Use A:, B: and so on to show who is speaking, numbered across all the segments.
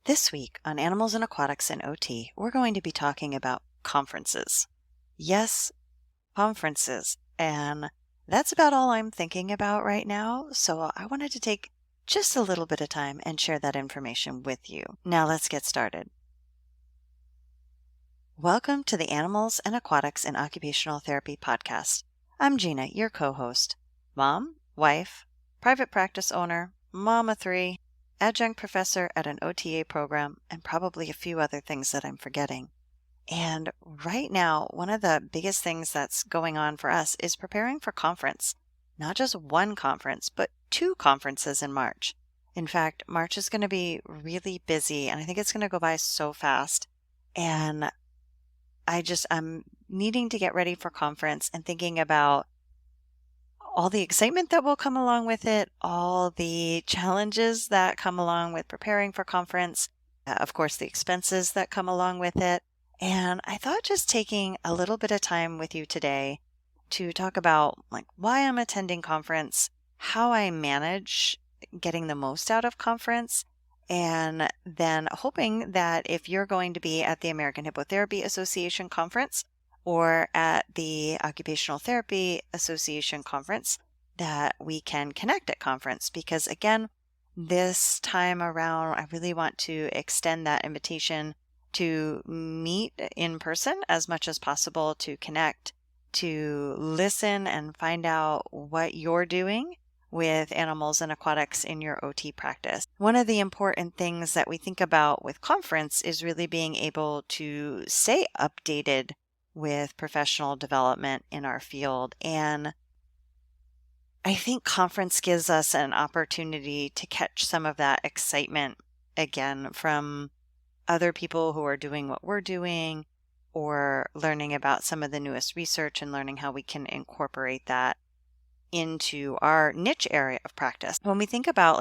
A: This week on Animals and Aquatics and OT, we're going to be talking about conferences. Yes, conferences. And that's about all I'm thinking about right now. So I wanted to take just a little bit of time and share that information with you. Now let's get started. Welcome to the Animals and Aquatics and Occupational Therapy podcast. I'm Gina, your co-host. Mom, wife, private practice owner, mom of three, adjunct professor at an OTA program, and probably a few other things that I'm forgetting. And right now, one of the biggest things that's going on for us is preparing for conference. Not just one conference, but two conferences in March. In fact, March is going to be really busy, and I think it's going to go by so fast. And I'm needing to get ready for conference and thinking about all the excitement that will come along with it, all the challenges that come along with preparing for conference, of course, the expenses that come along with it. And I thought just taking a little bit of time with you today to talk about why I'm attending conference, how I manage getting the most out of conference, and then hoping that if you're going to be at the American Hippotherapy Association conference or at the Occupational Therapy Association conference, that we can connect at conference. Because again, this time around, I really want to extend that invitation to meet in person as much as possible, to connect, to listen and find out what you're doing with animals and aquatics in your OT practice. One of the important things that we think about with conference is really being able to stay updated with professional development in our field. And I think conference gives us an opportunity to catch some of that excitement again from other people who are doing what we're doing, or learning about some of the newest research and learning how we can incorporate that into our niche area of practice. When we think about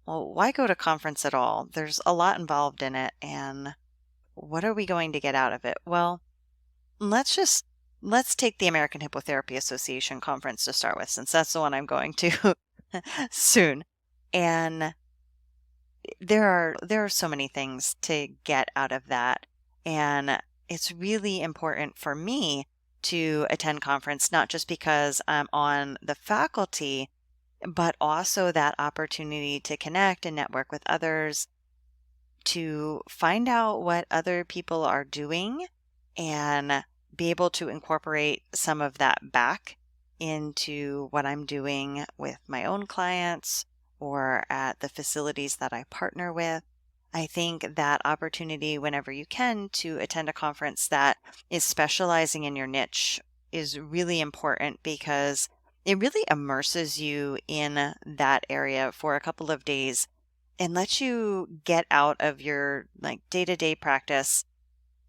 A: well, why go to conference at all? There's a lot involved in it, and what are we going to get out of it? Well, let's take the American Hippotherapy Association conference to start with, since that's the one I'm going to soon. And there are so many things to get out of that, and it's really important for me to attend conference, not just because I'm on the faculty, but also that opportunity to connect and network with others, to find out what other people are doing and be able to incorporate some of that back into what I'm doing with my own clients or at the facilities that I partner with. I think that opportunity, whenever you can, to attend a conference that is specializing in your niche is really important, because it really immerses you in that area for a couple of days and lets you get out of your day-to-day practice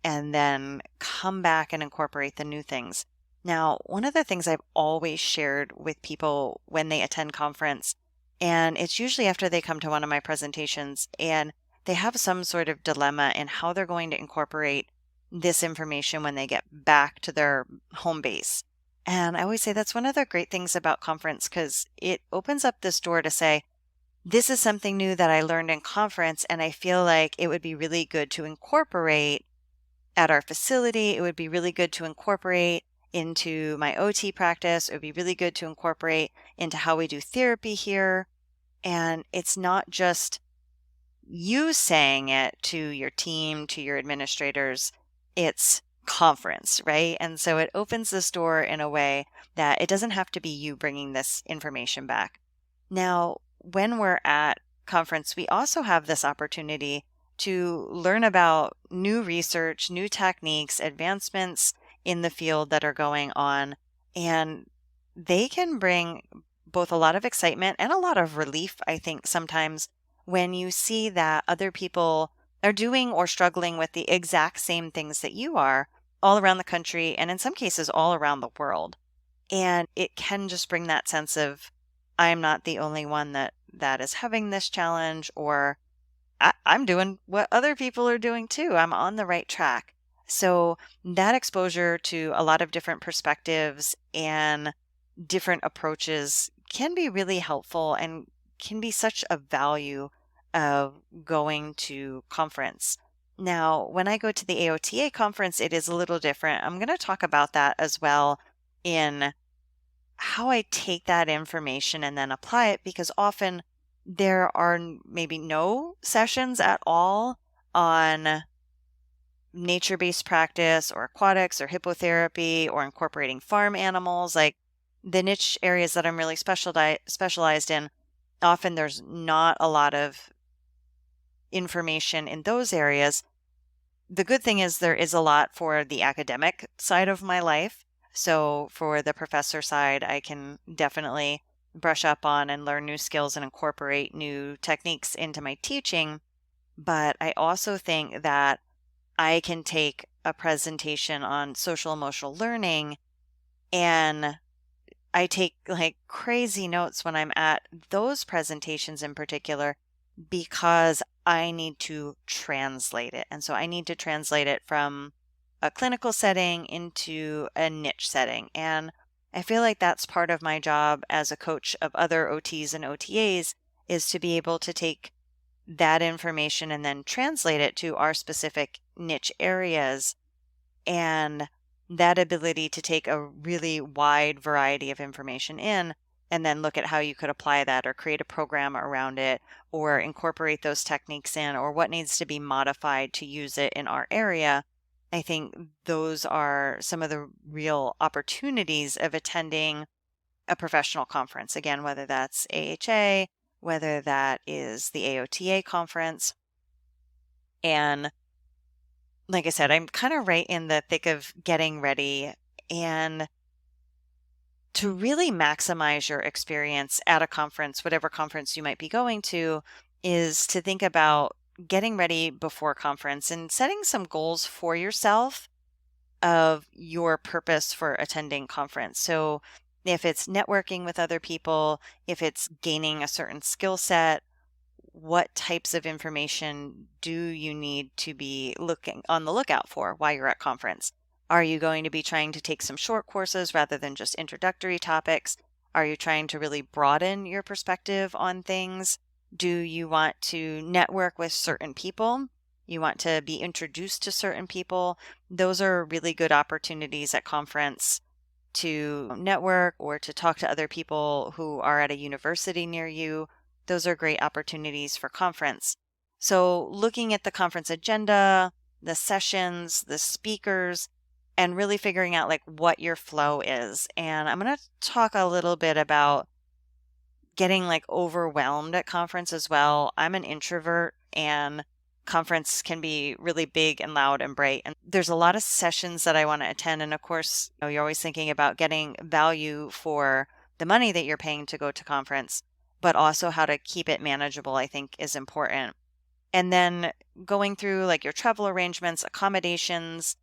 A: and then come back and incorporate the new things. Now, one of the things I've always shared with people when they attend conference, and it's usually after they come to one of my presentations and they have some sort of dilemma in how they're going to incorporate this information when they get back to their home base. And I always say that's one of the great things about conference, because it opens up this door to say, this is something new that I learned in conference, and I feel like it would be really good to incorporate at our facility. It would be really good to incorporate into my OT practice. It would be really good to incorporate into how we do therapy here. And it's not just you saying it to your team, to your administrators, it's conference, right? And so it opens this door in a way that it doesn't have to be you bringing this information back. Now, when we're at conference, we also have this opportunity to learn about new research, new techniques, advancements in the field that are going on, and they can bring both a lot of excitement and a lot of relief, I think, sometimes when you see that other people are doing or struggling with the exact same things that you are all around the country, and in some cases all around the world. And it can just bring that sense of, I'm not the only one that is having this challenge, or I'm doing what other people are doing too. I'm on the right track. So that exposure to a lot of different perspectives and different approaches can be really helpful and can be such a value of going to conference. Now, when I go to the AOTA conference, it is a little different. I'm going to talk about that as well in how I take that information and then apply it, because often there are maybe no sessions at all on nature-based practice or aquatics or hippotherapy or incorporating farm animals, like the niche areas that I'm really specialized in. Often there's not a lot of information in those areas. The good thing is there is a lot for the academic side of my life. So for the professor side, I can definitely brush up on and learn new skills and incorporate new techniques into my teaching. But I also think that I can take a presentation on social emotional learning, and I take like crazy notes when I'm at those presentations in particular, because I need to translate it. And so I need to translate it from a clinical setting into a niche setting. And I feel like that's part of my job as a coach of other OTs and OTAs, is to be able to take that information and then translate it to our specific niche areas. And that ability to take a really wide variety of information in and then look at how you could apply that or create a program around it or incorporate those techniques in, or what needs to be modified to use it in our area. I think those are some of the real opportunities of attending a professional conference. Again, whether that's AHA, whether that is the AOTA conference. And like I said, I'm kind of right in the thick of getting ready. And to really maximize your experience at a conference, whatever conference you might be going to, is to think about getting ready before conference and setting some goals for yourself of your purpose for attending conference. So if it's networking with other people, if it's gaining a certain skill set, what types of information do you need to be looking on the lookout for while you're at conference? Are you going to be trying to take some short courses rather than just introductory topics? Are you trying to really broaden your perspective on things? Do you want to network with certain people? You want to be introduced to certain people? Those are really good opportunities at conference to network or to talk to other people who are at a university near you. Those are great opportunities for conference. So looking at the conference agenda, the sessions, the speakers, and really figuring out like what your flow is. And I'm going to talk a little bit about getting like overwhelmed at conference as well. I'm an introvert, and conference can be really big and loud and bright. And there's a lot of sessions that I want to attend. And of course, you're always thinking about getting value for the money that you're paying to go to conference, but also how to keep it manageable, I think, is important. And then going through like your travel arrangements, accommodations,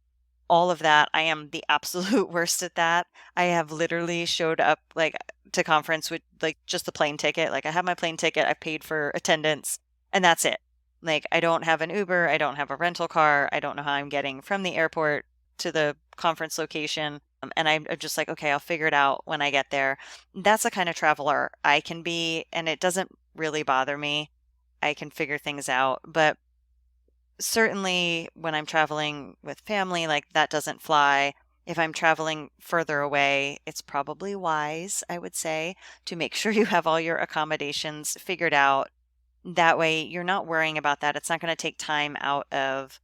A: all of that. I am the absolute worst at that. I have literally showed up like to conference with like just the plane ticket. Like I have my plane ticket, I've paid for attendance, and that's it. Like I don't have an Uber, I don't have a rental car, I don't know how I'm getting from the airport to the conference location. And I'm just like, okay, I'll figure it out when I get there. That's the kind of traveler I can be, and it doesn't really bother me. I can figure things out. But certainly when I'm traveling with family, like that doesn't fly. If I'm traveling further away, it's probably wise, I would say, to make sure you have all your accommodations figured out. That way you're not worrying about that. It's not going to take time out of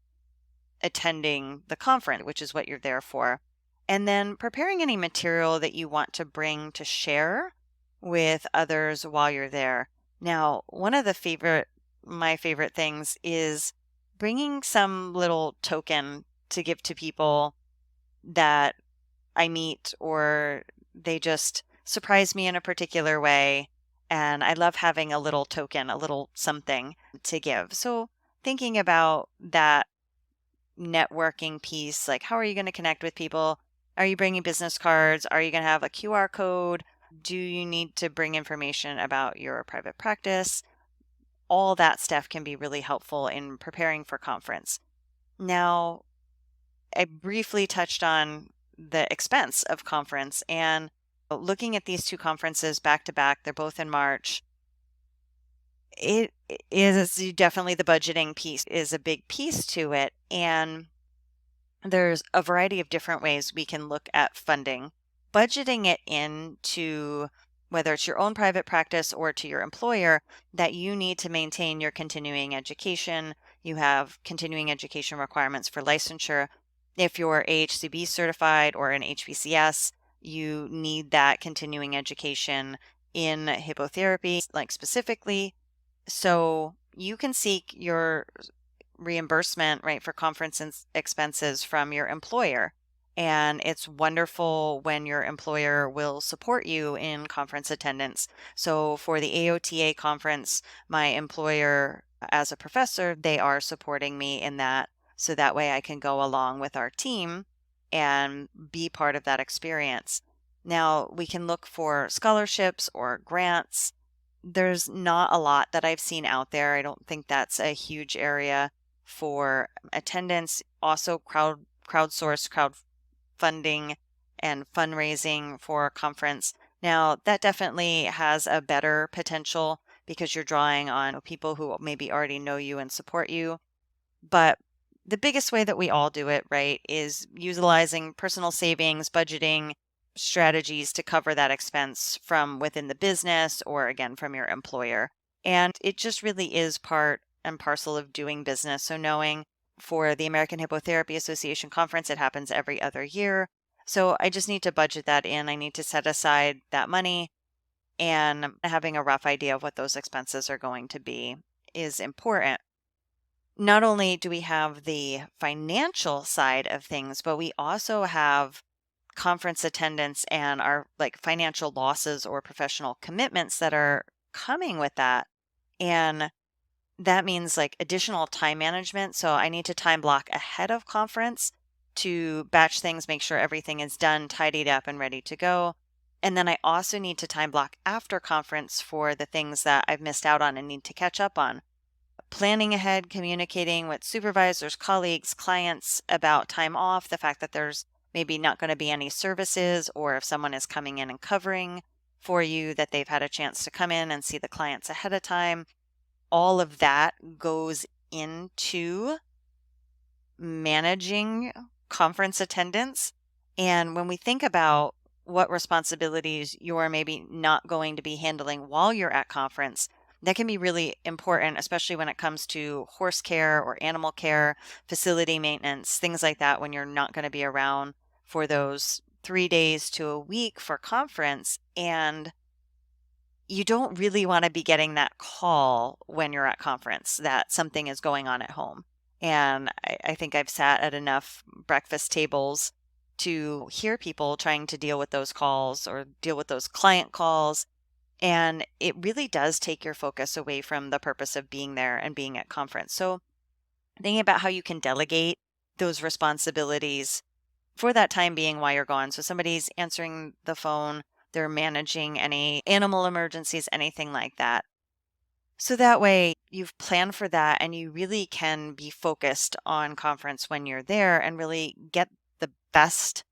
A: attending the conference, which is what you're there for. And then preparing any material that you want to bring to share with others while you're there. Now, one of my favorite things is bringing some little token to give to people that I meet, or they just surprise me in a particular way. And I love having a little token, a little something to give. So thinking about that networking piece, like how are you going to connect with people? Are you bringing business cards? Are you going to have a QR code? Do you need to bring information about your private practice? All that stuff can be really helpful in preparing for conference. Now, I briefly touched on the expense of conference, and looking at these two conferences back to back, they're both in March. It is definitely the budgeting piece is a big piece to it. And there's a variety of different ways we can look at funding. Budgeting it into whether it's your own private practice or to your employer, that you need to maintain your continuing education. You have continuing education requirements for licensure. If you're AHCB certified or an HBCS, you need that continuing education in hippotherapy, like specifically. So you can seek your reimbursement, right, for conference expenses from your employer. And it's wonderful when your employer will support you in conference attendance. So for the AOTA conference, my employer, as a professor, they are supporting me in that. So that way I can go along with our team and be part of that experience. Now, we can look for scholarships or grants. There's not a lot that I've seen out there. I don't think that's a huge area for attendance. Also, crowdsource, crowdfunding, and fundraising for a conference. Now, that definitely has a better potential because you're drawing on people who maybe already know you and support you. But the biggest way that we all do it, right, is utilizing personal savings, budgeting strategies to cover that expense from within the business or again from your employer. And it just really is part and parcel of doing business. So knowing for the American Hippotherapy Association conference, it happens every other year. So I just need to budget that in. I need to set aside that money, and having a rough idea of what those expenses are going to be is important. Not only do we have the financial side of things, but we also have conference attendance and our like financial losses or professional commitments that are coming with that. And that means like additional time management. So I need to time block ahead of conference to batch things, make sure everything is done, tidied up, and ready to go. And then I also need to time block after conference for the things that I've missed out on and need to catch up on. Planning ahead, communicating with supervisors, colleagues, clients about time off, the fact that there's maybe not going to be any services, or if someone is coming in and covering for you, that they've had a chance to come in and see the clients ahead of time. All of that goes into managing conference attendance. And when we think about what responsibilities you're maybe not going to be handling while you're at conference, that can be really important, especially when it comes to horse care or animal care, facility maintenance, things like that, when you're not going to be around for those 3 days to a week for conference. And you don't really want to be getting that call when you're at conference that something is going on at home. And I think I've sat at enough breakfast tables to hear people trying to deal with those calls or deal with those client calls. And it really does take your focus away from the purpose of being there and being at conference. So thinking about how you can delegate those responsibilities for that time being while you're gone. So somebody's answering the phone, they're managing any animal emergencies, anything like that. So that way you've planned for that and you really can be focused on conference when you're there and really get the best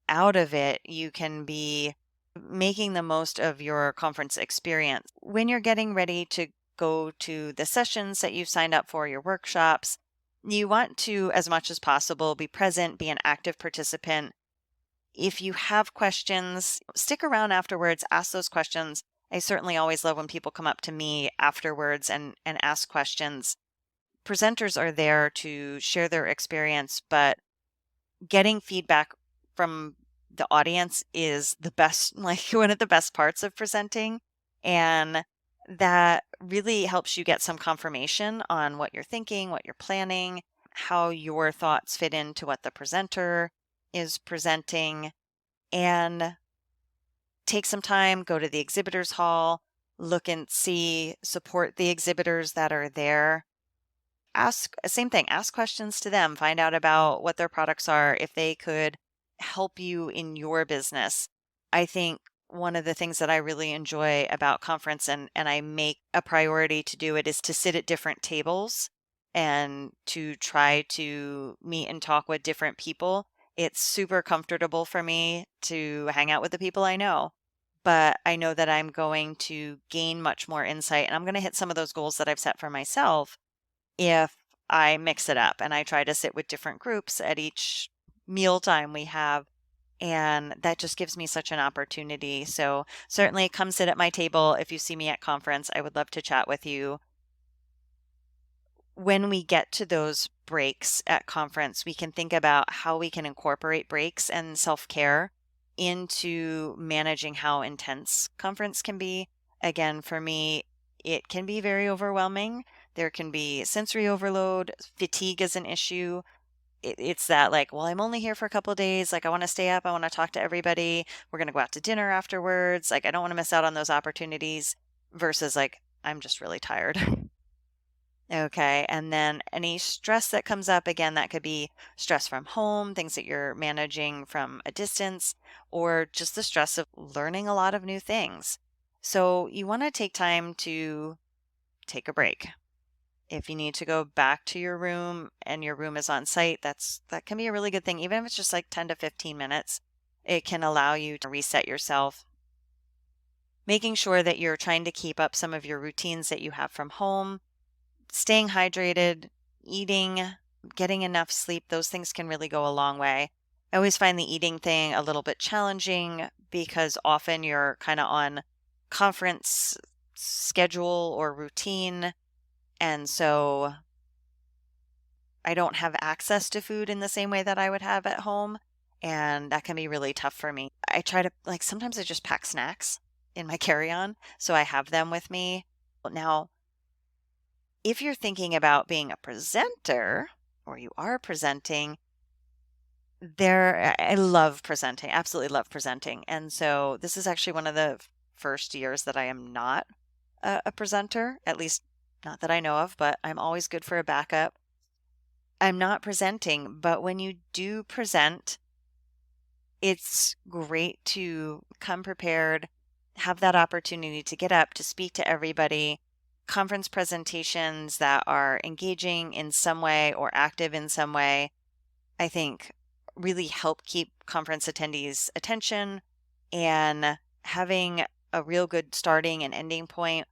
A: out of it. You can be making the most of your conference experience. When you're getting ready to go to the sessions that you've signed up for, your workshops, you want to, as much as possible, be present, be an active participant. If you have questions, stick around afterwards, ask those questions. I certainly always love when people come up to me afterwards and ask questions. Presenters are there to share their experience, but getting feedback from the audience is the best, like one of the best parts of presenting. And that really helps you get some confirmation on what you're thinking, what you're planning, how your thoughts fit into what the presenter is presenting. And take some time, go to the exhibitors hall, look and see, support the exhibitors that are there. Same thing, ask questions to them, find out about what their products are, if they could help you in your business. I think one of the things that I really enjoy about conference, and I make a priority to do it, is to sit at different tables and to try to meet and talk with different people. It's super comfortable for me to hang out with the people I know. but I know that I'm going to gain much more insight and I'm going to hit some of those goals that I've set for myself if I mix it up and I try to sit with different groups at each mealtime we have. And that just gives me such an opportunity. So certainly come sit at my table if you see me at conference. I would love to chat with you. When we get to those breaks at conference, we can think about how we can incorporate breaks and self-care into managing how intense conference can be. Again, for me, it can be very overwhelming. There can be sensory overload, fatigue is an issue. It's that like, well, I'm only here for a couple of days. Like, I want to stay up. I want to talk to everybody. We're going to go out to dinner afterwards. Like, I don't want to miss out on those opportunities versus like, I'm just really tired. Okay. And then any stress that comes up, again, that could be stress from home, things that you're managing from a distance, or just the stress of learning a lot of new things. So you want to take time to take a break. If you need to go back to your room and your room is on site, that can be a really good thing. Even if it's just like 10 to 15 minutes, it can allow you to reset yourself. Making sure that you're trying to keep up some of your routines that you have from home, staying hydrated, eating, getting enough sleep, those things can really go a long way. I always find the eating thing a little bit challenging because often you're kind of on conference schedule or routine. And so I don't have access to food in the same way that I would have at home. And that can be really tough for me. I try to, like, sometimes I just pack snacks in my carry on. So I have them with me. Now, if you're thinking about being a presenter or you are presenting, I love presenting, absolutely love presenting. And so this is actually one of the first years that I am not a presenter, at least not that I know of, but I'm always good for a backup. I'm not presenting, but when you do present, it's great to come prepared, have that opportunity to get up, to speak to everybody. Conference presentations that are engaging in some way or active in some way, I think really help keep conference attendees' attention and having a real good starting and ending point.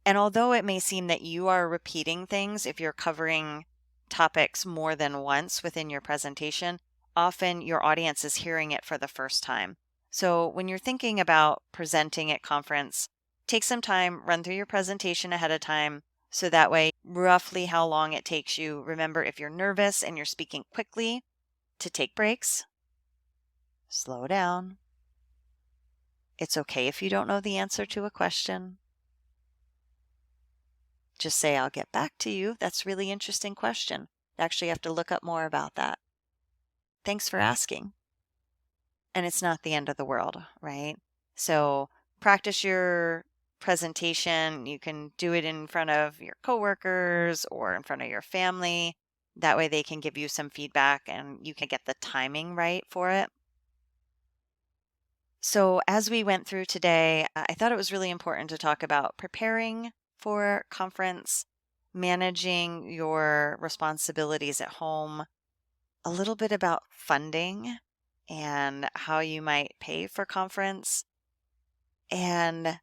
A: And although it may seem that you are repeating things if you're covering topics more than once within your presentation, often your audience is hearing it for the first time. So when you're thinking about presenting at conference, take some time, run through your presentation ahead of time. So that way, roughly how long it takes you. Remember, if you're nervous and you're speaking quickly, to take breaks, slow down. It's okay if you don't know the answer to a question. Just say, I'll get back to you. That's a really interesting question. I actually have to look up more about that. Thanks for asking. And it's not the end of the world, right? So practice your presentation. You can do it in front of your coworkers or in front of your family. That way they can give you some feedback and you can get the timing right for it. So as we went through today, I thought it was really important to talk about preparing for conference, managing your responsibilities at home, a little bit about funding and how you might pay for conference, and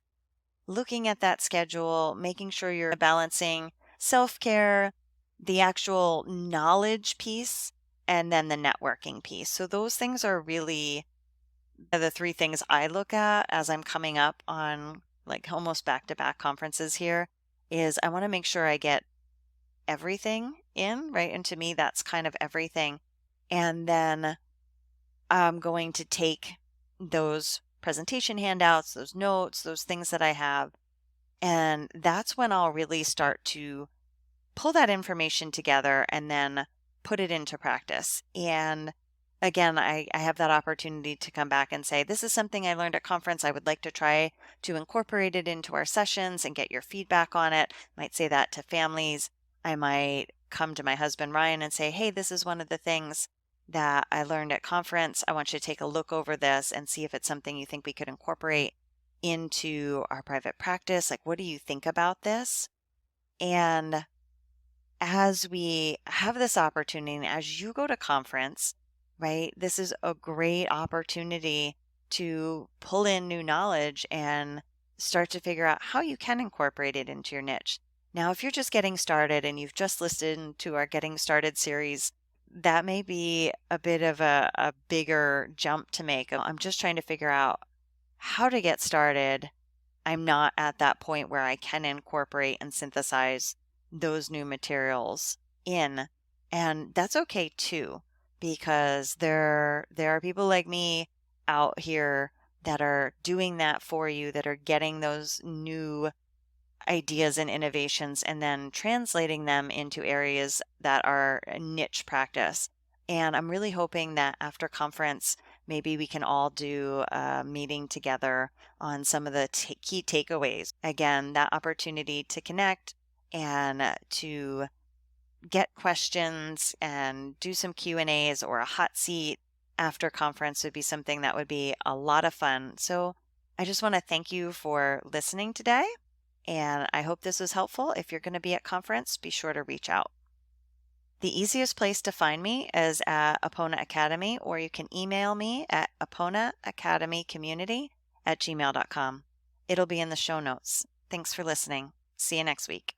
A: looking at that schedule, making sure you're balancing self-care, the actual knowledge piece, and then the networking piece. So those things are really the three things I look at as I'm coming up on like almost back-to-back conferences here is I want to make sure I get everything in, right? And to me, that's kind of everything. And then I'm going to take those presentation handouts, those notes, those things that I have, and that's when I'll really start to pull that information together and then put it into practice. And again, I have that opportunity to come back and say, this is something I learned at conference. I would like to try to incorporate it into our sessions and get your feedback on it. Might say that to families. I might come to my husband, Ryan, and say, hey, this is one of the things that I learned at conference. I want you to take a look over this and see if it's something you think we could incorporate into our private practice. Like, what do you think about this? And as we have this opportunity, and as you go to conference, right, this is a great opportunity to pull in new knowledge and start to figure out how you can incorporate it into your niche. Now, if you're just getting started and you've just listened to our Getting Started series, that may be a bit of a bigger jump to make. I'm just trying to figure out how to get started. I'm not at that point where I can incorporate and synthesize those new materials in. And that's okay too, because there are people like me out here that are doing that for you, that are getting those new ideas and innovations and then translating them into areas that are a niche practice. And I'm really hoping that after conference, maybe we can all do a meeting together on some of the key takeaways. Again, that opportunity to connect and to get questions and do some Q&As or a hot seat after conference would be something that would be a lot of fun. So I just want to thank you for listening today. And I hope this was helpful. If you're going to be at conference, be sure to reach out. The easiest place to find me is at Apona Academy, or you can email me at aponaacademycommunity@gmail.com. It'll be in the show notes. Thanks for listening. See you next week.